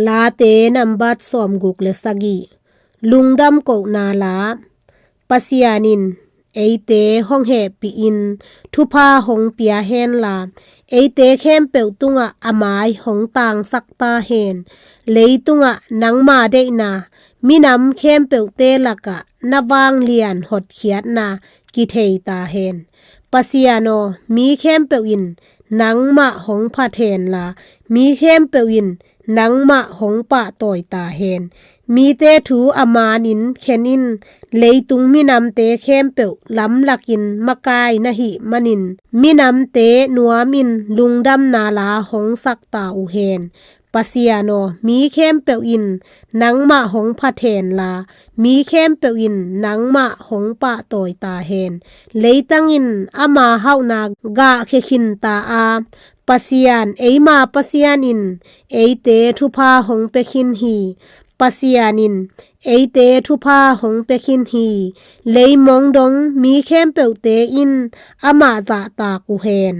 ลาเตนัมบัดสอมกุกเลสกีลุงดำกูนาลาปัสยานินเอเตห้องเฮปีอินทุพาหงเปียเฮนลาเอเตเข้มเปิวตุงะอามายหงต่างสักตาเฮนเลยตุงะนังมาเดนามีน้ำเข้มเปิวเตลักะนวางเลียนหดเขียดนากิเทยตาเฮนปัสยาโนมีเข้มเปิวอินนังมะหงพาเทนลามีเข้มเปิวอินนังมะหงปะต่อยตาเฮนมีเตถูอามานินเขนินเลยตุงมีนำเตเข้มเปิวล้ำลักินมะกายนะหิมันินมีนำเตนัวมินลุงดำนาลาหงสักตาอุเฮนปัสยาโนมีเข้มเปิวอินนังมะหงพาเทนลามีเข้มเปิวอินนังมะหงปะต่อยตาเฮนเลยตังอินอามาเฮานากะเคขินตาอาPASIAN ei ma PASIAN in ei te thupa hong pekhin hi PASIAN in ei te thupa hong pekhin hi lei mong dong mi khem peute in ama za ta ku hen